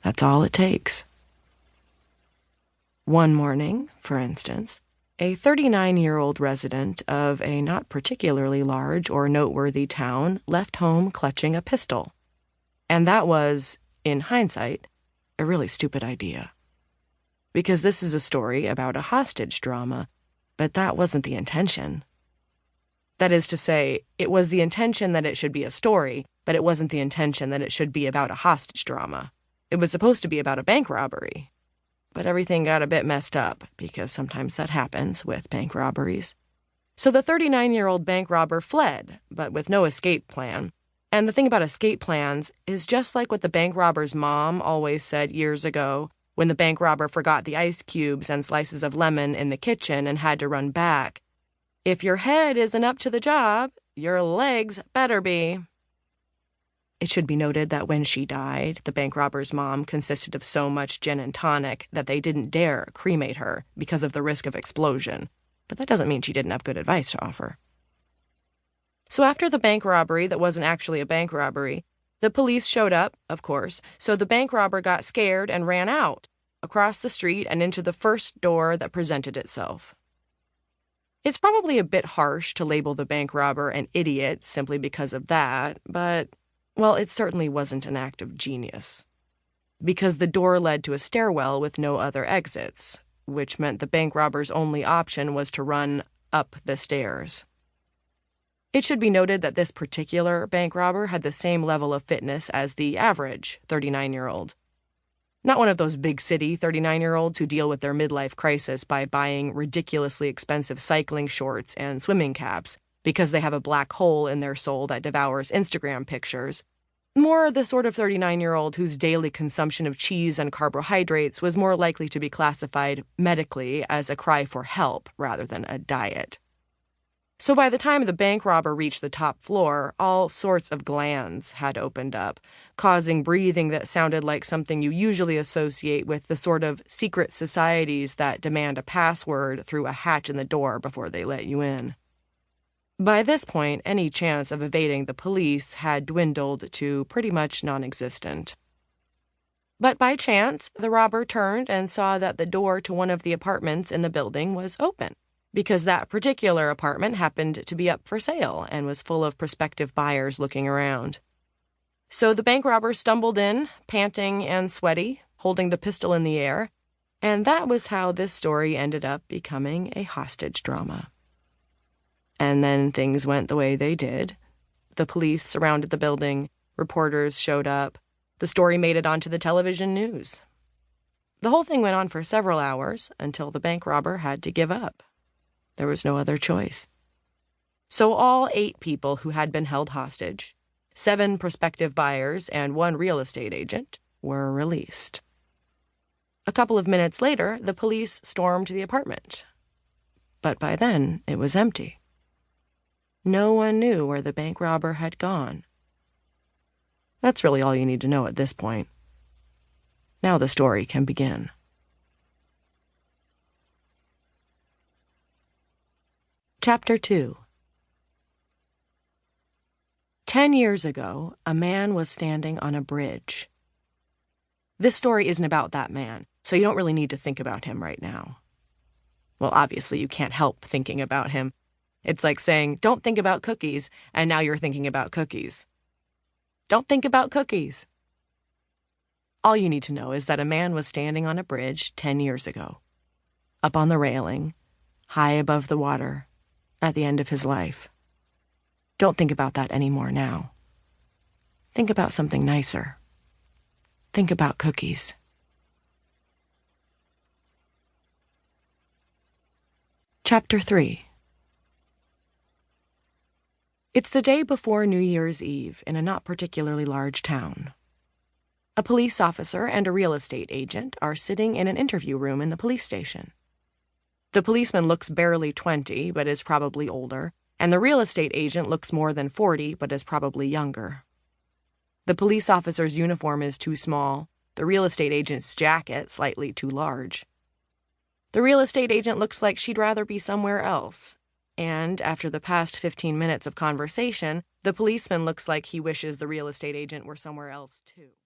That's all it takes. One morning, for instance, a 39-year-old resident of a not particularly large or noteworthy town left home clutching a pistol. And that was, in hindsight, a really stupid idea. Because this is a story about a hostage drama, but that wasn't the intention. That is to say, it was the intention that it should be a story, but it wasn't the intention that it should be about a hostage drama. It was supposed to be about a bank robbery. But everything got a bit messed up, because sometimes that happens with bank robberies. So the 39-year-old bank robber fled, but with no escape plan. And the thing about escape plans is just like what the bank robber's mom always said years ago, when the bank robber forgot the ice cubes and slices of lemon in the kitchen and had to run back. If your head isn't up to the job, your legs better be. It should be noted that when she died, the bank robber's mom consisted of so much gin and tonic that they didn't dare cremate her because of the risk of explosion. But that doesn't mean she didn't have good advice to offer. So after the bank robbery that wasn't actually a bank robbery, the police showed up, of course, so the bank robber got scared and ran out, across the street and into the first door that presented itself. It's probably a bit harsh to label the bank robber an idiot simply because of that, but, well, it certainly wasn't an act of genius. Because the door led to a stairwell with no other exits, which meant the bank robber's only option was to run up the stairs. It should be noted that this particular bank robber had the same level of fitness as the average 39-year-old. Not one of those big city 39-year-olds who deal with their midlife crisis by buying ridiculously expensive cycling shorts and swimming caps because they have a black hole in their soul that devours Instagram pictures. More the sort of 39-year-old whose daily consumption of cheese and carbohydrates was more likely to be classified medically as a cry for help rather than a diet. So by the time the bank robber reached the top floor, all sorts of glands had opened up, causing breathing that sounded like something you usually associate with the sort of secret societies that demand a password through a hatch in the door before they let you in. By this point, any chance of evading the police had dwindled to pretty much non-existent. But by chance, the robber turned and saw that the door to one of the apartments in the building was open, because that particular apartment happened to be up for sale and was full of prospective buyers looking around. So the bank robber stumbled in, panting and sweaty, holding the pistol in the air, and that was how this story ended up becoming a hostage drama. And then things went the way they did. The police surrounded the building, reporters showed up, the story made it onto the television news. The whole thing went on for several hours until the bank robber had to give up. There was no other choice. So all 8 people who had been held hostage, 7 prospective buyers and 1 real estate agent, were released. A couple of minutes later, the police stormed the apartment. But by then, it was empty. No one knew where the bank robber had gone. That's really all you need to know at this point. Now the story can begin. Chapter 2. 10 years ago, a man was standing on a bridge. This story isn't about that man, so you don't really need to think about him right now. Well, obviously, you can't help thinking about him. It's like saying, don't think about cookies, and now you're thinking about cookies. Don't think about cookies. All you need to know is that a man was standing on a bridge 10 years ago, up on the railing, high above the water, at the end of his life. Don't think about that anymore now. Think about something nicer. Think about cookies. Chapter 3. It's the day before New Year's Eve in a not particularly large town. A police officer and a real estate agent are sitting in an interview room in the police station. The policeman looks barely 20, but is probably older, and the real estate agent looks more than 40, but is probably younger. The police officer's uniform is too small, the real estate agent's jacket slightly too large. The real estate agent looks like she'd rather be somewhere else, and after the past 15 minutes of conversation, the policeman looks like he wishes the real estate agent were somewhere else too.